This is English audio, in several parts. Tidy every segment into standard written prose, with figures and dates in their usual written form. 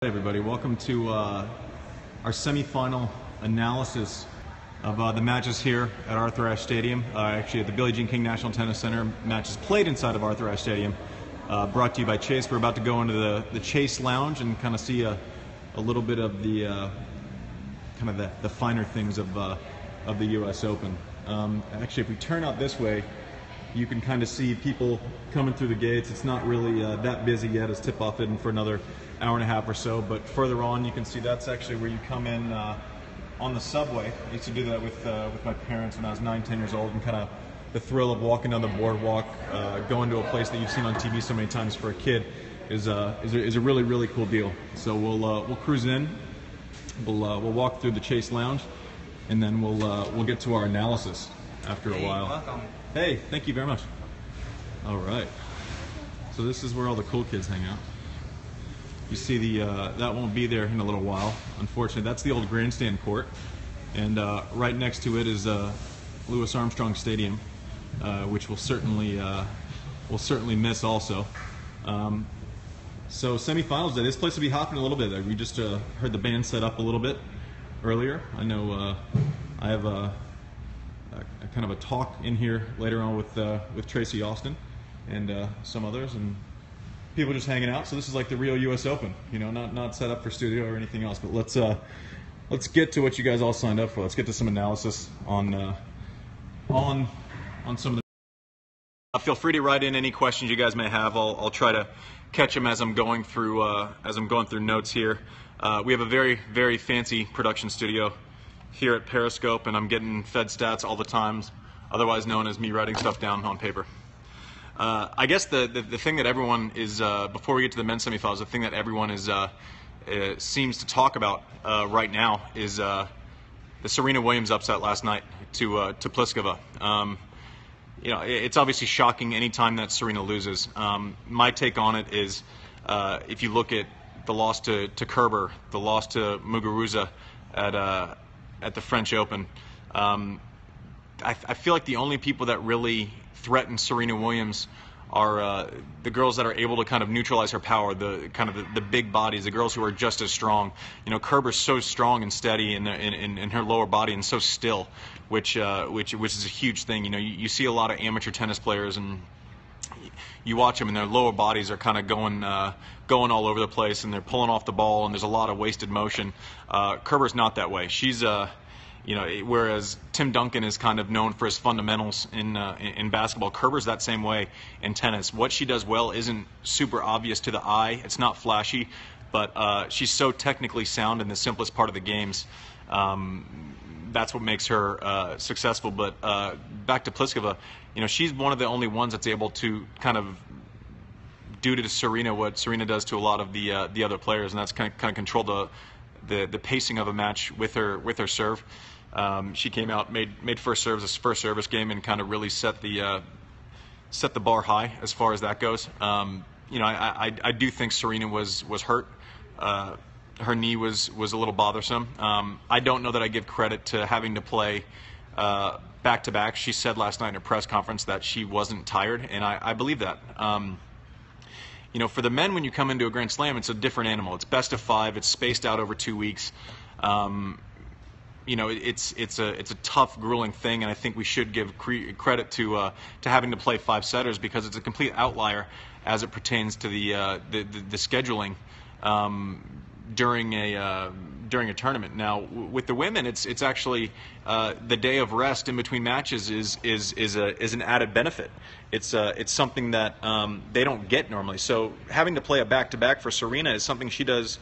Hey everybody, welcome to our semifinal analysis of the matches here at Arthur Ashe Stadium. Actually at the Billie Jean King National Tennis Center. Matches played inside of Arthur Ashe Stadium. Brought to you by Chase. We're about to go into the Chase Lounge and kind of see a little bit of the the finer things of the US Open. Actually, if we turn out this way, you can kind of see people coming through the gates. It's not really that busy yet. It's tip-off hidden for another hour and a half or so, but further on you can see that's actually where you come in on the subway. I used to do that with my parents when I was 9-10 years old, and kind of the thrill of walking down the boardwalk, going to a place that you've seen on TV so many times for a kid is a really cool deal. So we'll cruise in, we'll walk through the Chase Lounge, and then we'll get to our analysis after a while. Welcome. Hey, thank you very much. All right, so this is where all the cool kids hang out. You see that won't be there in a little while, unfortunately. That's the old grandstand court, and right next to it is Louis Armstrong Stadium, which we'll certainly miss also. So semifinals day, this place will be hopping a little bit. We just heard the band set up a little bit earlier. I know I have a kind of a talk in here later on with Tracy Austin and some others, and people just hanging out. So this is like the real US Open, you know, not set up for studio or anything else. But let's get to what you guys all signed up for. Let's get to some analysis on some of the. Feel free to write in any questions you guys may have. I'll try to catch them as I'm going through notes here. We have a very fancy production studio here at Periscope, and I'm getting fed stats all the time, otherwise known as me writing stuff down on paper. I guess the thing that everyone is, before we get to the men's semifinals, the thing that everyone is seems to talk about right now is the Serena Williams upset last night to Pliskova. You know, it's obviously shocking anytime that Serena loses. My take on it is, if you look at the loss to Kerber, the loss to Muguruza at the French Open, I feel like the only people that really threaten Serena Williams are the girls that are able to kind of neutralize her power, the big bodies, the girls who are just as strong. You know, Kerber's so strong and steady in her lower body, and so still, which is a huge thing. You know, you see a lot of amateur tennis players, and you watch them, and their lower bodies are kind of going all over the place, and they're pulling off the ball, and there's a lot of wasted motion. Kerber's not that way. She's you know, whereas Tim Duncan is kind of known for his fundamentals in basketball, Kerber's that same way in tennis. What she does well isn't super obvious to the eye. It's not flashy, but she's so technically sound in the simplest part of the games. That's what makes her successful. But back to Pliskova, you know, she's one of the only ones that's able to kind of do to Serena what Serena does to a lot of the other players, and that's kind of control the pacing of a match with her serve. She came out, made first service game, and kind of really set the bar high as far as that goes. You know, I do think Serena was hurt. Her knee was a little bothersome. I don't know that I give credit to having to play back to back. She said last night in a press conference that she wasn't tired, and I believe that. You know, for the men, when you come into a Grand Slam, it's a different animal. It's best of 5. It's spaced out over 2 weeks. You know, it's a tough, grueling thing, and I think we should give credit to having to play 5 setters, because it's a complete outlier as it pertains to the scheduling during a tournament. Now, with the women, it's actually the day of rest in between matches is an added benefit. It's something that they don't get normally. So having to play a back-to-back for Serena is something she does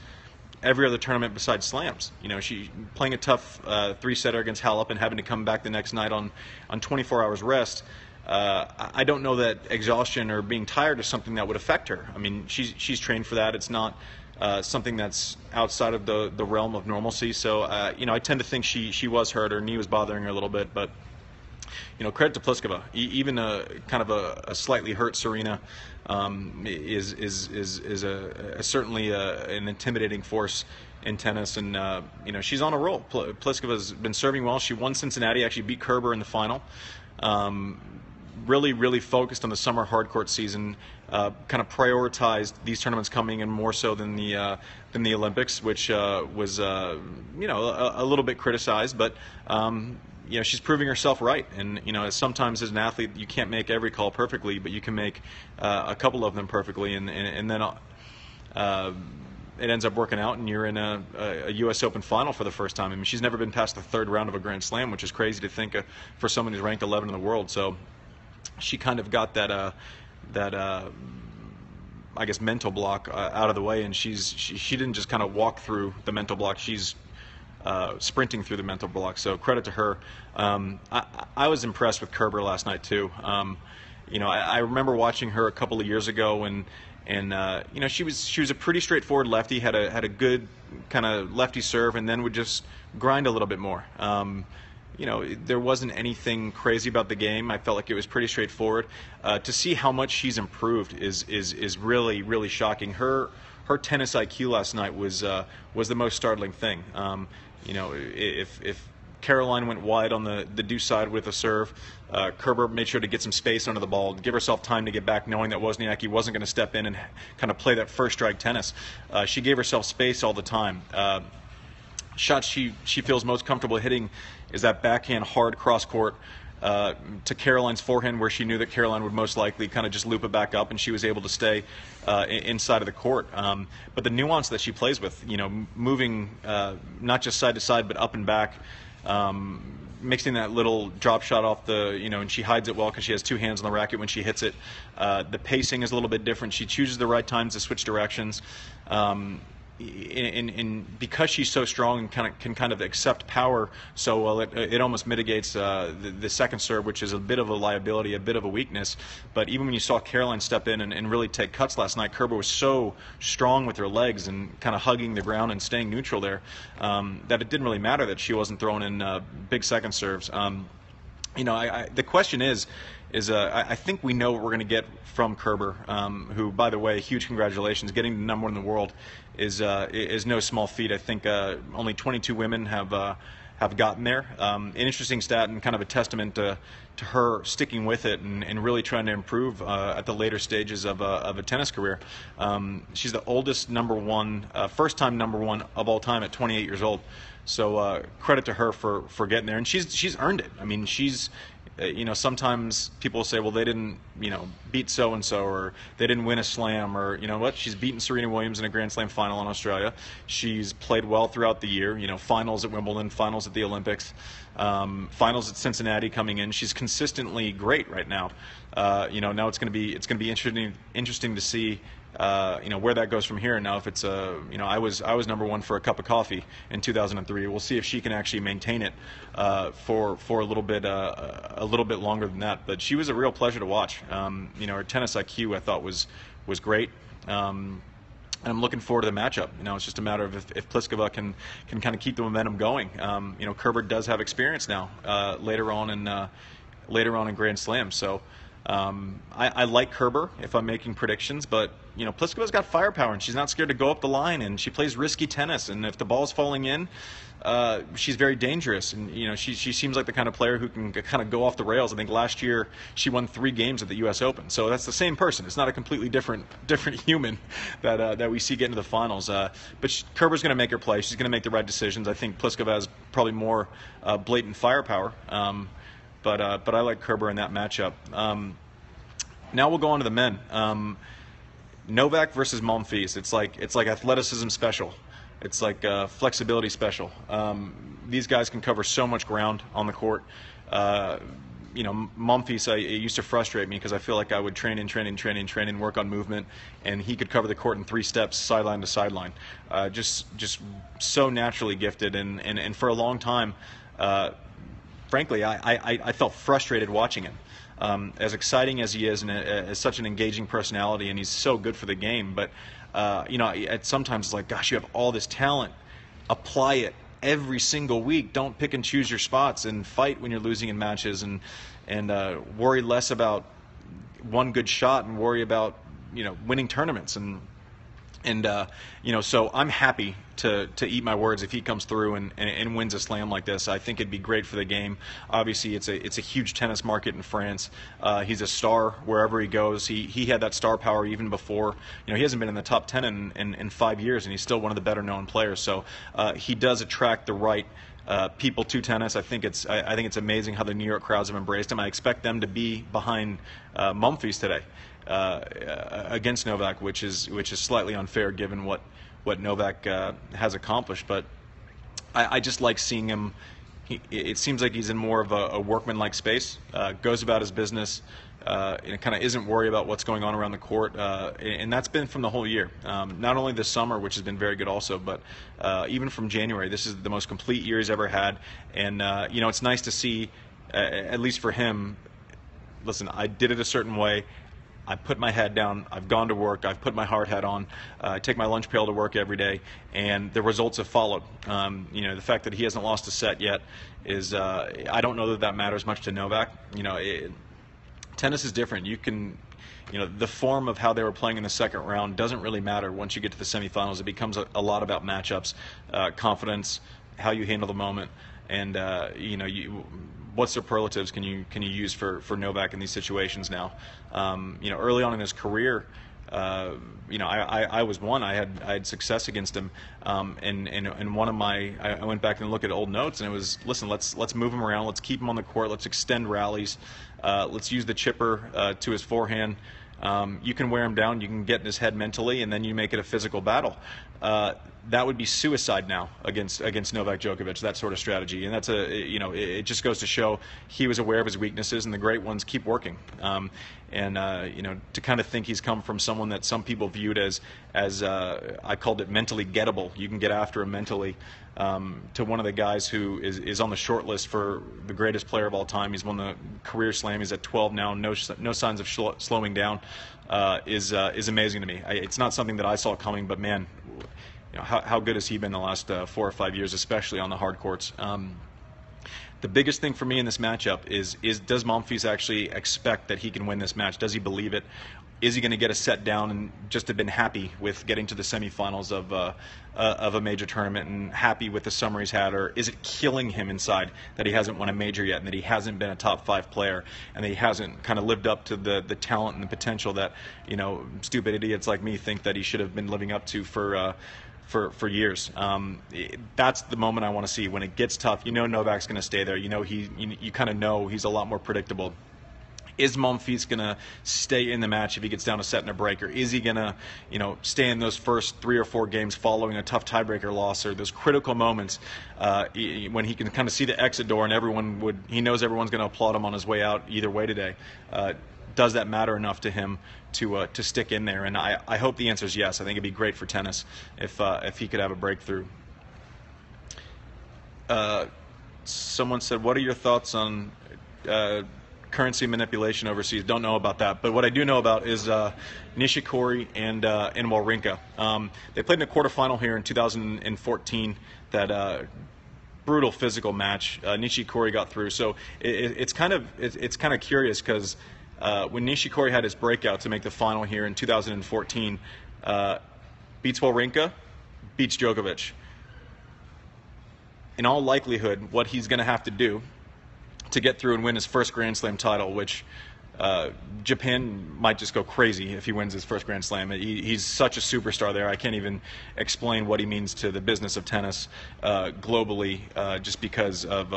every other tournament besides slams. You know, she playing a tough 3-setter against Halep and having to come back the next night on 24 hours rest. I don't know that exhaustion or being tired is something that would affect her. I mean, she's trained for that. It's not something that's outside of the realm of normalcy. So, you know, I tend to think she was hurt. Her knee was bothering her a little bit, but you know, credit to Pliskova. Even kind of a slightly hurt Serena is certainly an intimidating force in tennis, and you know, she's on a roll. Pliskova's been serving well. She won Cincinnati, actually beat Kerber in the final. really focused on the summer hardcourt season, kind of prioritized these tournaments coming in more so than the Olympics, which was you know, a little bit criticized, but you know, she's proving herself right. And you know, sometimes as an athlete, you can't make every call perfectly, but you can make a couple of them perfectly, and then it ends up working out, and you're in a US Open final for the first time. I mean, she's never been past the third round of a Grand Slam, which is crazy to think for someone who's ranked 11 in the world. So she kind of got that I guess mental block out of the way, and she didn't just kind of walk through the mental block. She's sprinting through the mental block. So credit to her. I was impressed with Kerber last night too. You know, I remember watching her a couple of years ago, and you know, she was a pretty straightforward lefty, had a good kind of lefty serve, and then would just grind a little bit more. You know, there wasn't anything crazy about the game. I felt like it was pretty straightforward. To see how much she's improved is really shocking. Her tennis IQ last night was the most startling thing. You know, if Caroline went wide on the deuce side with a serve, Kerber made sure to get some space under the ball, give herself time to get back, knowing that Wozniacki wasn't going to step in and kind of play that first strike tennis. She gave herself space all the time. Shots she feels most comfortable hitting is that backhand hard cross court to Caroline's forehand, where she knew that Caroline would most likely kind of just loop it back up, and she was able to stay inside of the court. But the nuance that she plays with, you know, moving not just side to side but up and back, mixing that little drop shot off the, you know, and she hides it well because she has two hands on the racket when she hits it. The pacing is a little bit different. She chooses the right times to switch directions. And because she's so strong and can kind of accept power so well, it almost mitigates the second serve, which is a bit of a liability, a bit of a weakness. But even when you saw Caroline step in and really take cuts last night, Kerber was so strong with her legs and kind of hugging the ground and staying neutral there, that it didn't really matter that she wasn't throwing in big second serves. You know, the question is I think we know what we're going to get from Kerber, who, by the way, huge congratulations. Getting the number one in the world is no small feat. I think only 22 women have gotten there. An interesting stat and kind of a testament to her sticking with it and really trying to improve at the later stages of a tennis career. She's the oldest number one, first-time number one of all time at 28 years old. So credit to her for getting there, and she's earned it. I mean, she's, you know, sometimes people say, well, they didn't, you know, beat so-and-so, or they didn't win a slam, or, you know what, she's beaten Serena Williams in a Grand Slam final in Australia. She's played well throughout the year, you know, finals at Wimbledon, finals at the Olympics, finals at Cincinnati coming in. She's consistently great right now. You know, now it's going to be interesting to see, you know, where that goes from here. Now, if it's you know, I was number one for a cup of coffee in 2003. We'll see if she can actually maintain it for a little bit longer than that. But she was a real pleasure to watch. You know, her tennis IQ I thought was great. And I'm looking forward to the matchup. You know, it's just a matter of if Pliskova can kind of keep the momentum going. You know, Kerber does have experience now later on in Grand Slam. So I like Kerber if I'm making predictions, but you know, Pliskova's got firepower and she's not scared to go up the line, and she plays risky tennis, and if the ball's falling in, she's very dangerous, and you know, she seems like the kind of player who can kind of go off the rails. I think last year she won 3 games at the US Open, so that's the same person. It's not a completely different human that we see get into the finals. But Kerber's going to make her play. She's going to make the right decisions. I think Pliskova has probably more blatant firepower. But I like Kerber in that matchup. Now we'll go on to the men. Novak versus Monfils. It's like athleticism special. It's like flexibility special. These guys can cover so much ground on the court. You know, Monfils, it used to frustrate me because I feel like I would train and work on movement, and he could cover the court in 3 steps, sideline to sideline. Just so naturally gifted, and for a long time, frankly, I felt frustrated watching him. As exciting as he is, and as such an engaging personality, and he's so good for the game, but you know, sometimes it's like, gosh, you have all this talent, apply it every single week. Don't pick and choose your spots, and fight when you're losing in matches, and worry less about one good shot and worry about, you know, winning tournaments. And And so I'm happy to eat my words if he comes through and wins a slam like this. I think it'd be great for the game. Obviously, it's a huge tennis market in France. He's a star wherever he goes. He had that star power even before. He hasn't been in the top 10 in 5 years, and he's still one of the better known players. So he does attract the right people to tennis. I think it's amazing how the New York crowds have embraced him. I expect them to be behind Monfils today against Novak, which is slightly unfair given what Novak has accomplished. But I just like seeing him. It seems like he's in more of a workman-like space. Goes about his business. And kind of isn't worried about what's going on around the court, and that's been from the whole year. Not only this summer, which has been very good also, but even from January. This is the most complete year he's ever had, and it's nice to see, at least for him. Listen, I did it a certain way. I put my head down. I've gone to work. I've put my hard hat on. I take my lunch pail to work every day, and the results have followed. The fact that he hasn't lost a set yet is I don't know that matters much to Novak. Tennis is different. You can, the form of how they were playing in the second round doesn't really matter once you get to the semifinals. It becomes a lot about matchups, confidence, how you handle the moment, and what superlatives can you use for Novak in these situations now? Early on in his career, I was one. I had success against him, and one of my I went back and looked at old notes, and it was, listen, let's move him around, let's keep him on the court, let's extend rallies, let's use the chipper to his forehand. You can wear him down, you can get in his head mentally, and then you make it a physical battle. That would be suicide now against Novak Djokovic, that sort of strategy. And that's it just goes to show he was aware of his weaknesses, and the great ones keep working. To kind of think he's come from someone that some people viewed as I called it mentally gettable. You can get after him mentally. To one of the guys who is on the short list for the greatest player of all time. He's won the career slam. He's at 12 now. No signs of slowing down. Is amazing to me. It's not something that I saw coming, but man, how good has he been the last 4 or 5 years, especially on the hard courts. The biggest thing for me in this matchup is does Monfils actually expect that he can win this match? Does he believe it? Is he going to get a set down and just have been happy with getting to the semifinals of a major tournament and happy with the summer he's had? Or is it killing him inside that he hasn't won a major yet and that he hasn't been a top 5 player and that he hasn't kind of lived up to the talent and the potential that stupid idiots like me think that he should have been living up to for years? That's the moment I want to see. When it gets tough, Novak's going to stay there. You kind of know he's a lot more predictable. Is Monfils going to stay in the match if he gets down a set and a break, or is he going to, stay in those first 3 or 4 games following a tough tiebreaker loss, or those critical moments when he can kind of see the exit door and he knows everyone's going to applaud him on his way out either way today? Does that matter enough to him to stick in there? And I hope the answer is yes. I think it'd be great for tennis if he could have a breakthrough. Someone said, "What are your thoughts on currency manipulation overseas?" Don't know about that, but what I do know about is Nishikori and Wawrinka. They played in a quarterfinal here in 2014. That brutal physical match. Nishikori got through, so it's kind of curious because when Nishikori had his breakout to make the final here in 2014, beats Wawrinka, beats Djokovic. In all likelihood, what he's going to have to do to get through and win his first Grand Slam title, which Japan might just go crazy if he wins his first Grand Slam. He's such a superstar there. I can't even explain what he means to the business of tennis globally, just because of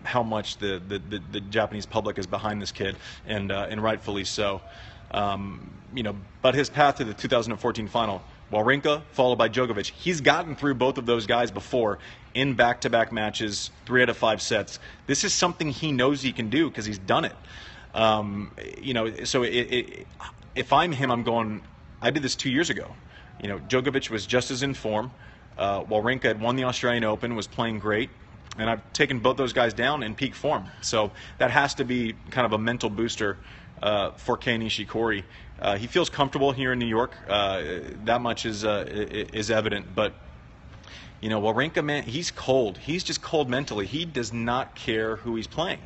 how much the Japanese public is behind this kid, and rightfully so. But his path to the 2014 final, Wawrinka followed by Djokovic. He's gotten through both of those guys before in back-to-back matches, 3 out of 5 sets. This is something he knows he can do because he's done it. So if I'm him, I'm going, I did this 2 years ago. Djokovic was just as in form. Wawrinka had won the Australian Open, was playing great, and I've taken both those guys down in peak form. So that has to be kind of a mental booster for Kei Nishikori. He feels comfortable here in New York. That much is evident. But Wawrinka, man, he's cold. He's just cold mentally. He does not care who he's playing.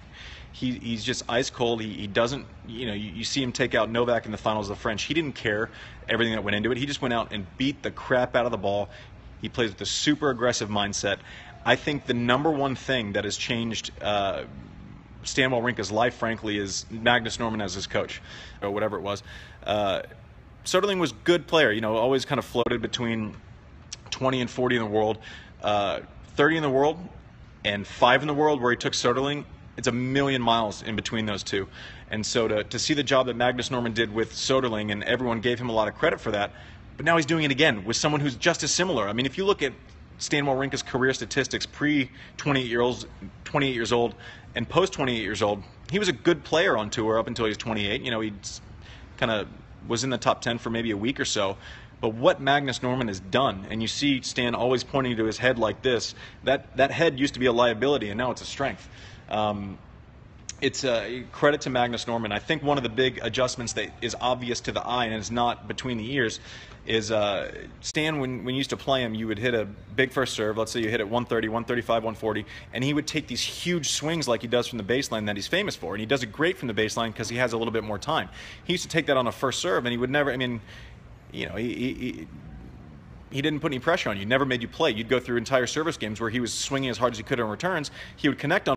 He's just ice cold. He doesn't, you see him take out Novak in the finals of the French. He didn't care everything that went into it. He just went out and beat the crap out of the ball. He plays with a super aggressive mindset. I think the number one thing that has changed Stan Wawrinka's life, frankly, is Magnus Norman as his coach, or whatever it was. Soderling was a good player, always kind of floated between 20 and 40 in the world. 30 in the world and 5 in the world, where he took Soderling, it's a million miles in between those two. And so to see the job that Magnus Norman did with Soderling, and everyone gave him a lot of credit for that, but now he's doing it again with someone who's just as similar. I mean, if you look at Stan Wawrinka's career statistics pre-28 years old and post-28 years old, he was a good player on tour up until he was 28. He kind of was in the top 10 for maybe a week or so. But what Magnus Norman has done, and you see Stan always pointing to his head like this, that head used to be a liability, and now it's a strength. It's a credit to Magnus Norman. I think one of the big adjustments that is obvious to the eye and is not between the ears is Stan, when you used to play him, you would hit a big first serve. Let's say you hit it 130, 135, 140, and he would take these huge swings like he does from the baseline that he's famous for. And he does it great from the baseline because he has a little bit more time. He used to take that on a first serve, and he would never, he didn't put any pressure on you. Never made you play. You'd go through entire service games where he was swinging as hard as he could on returns. He would connect on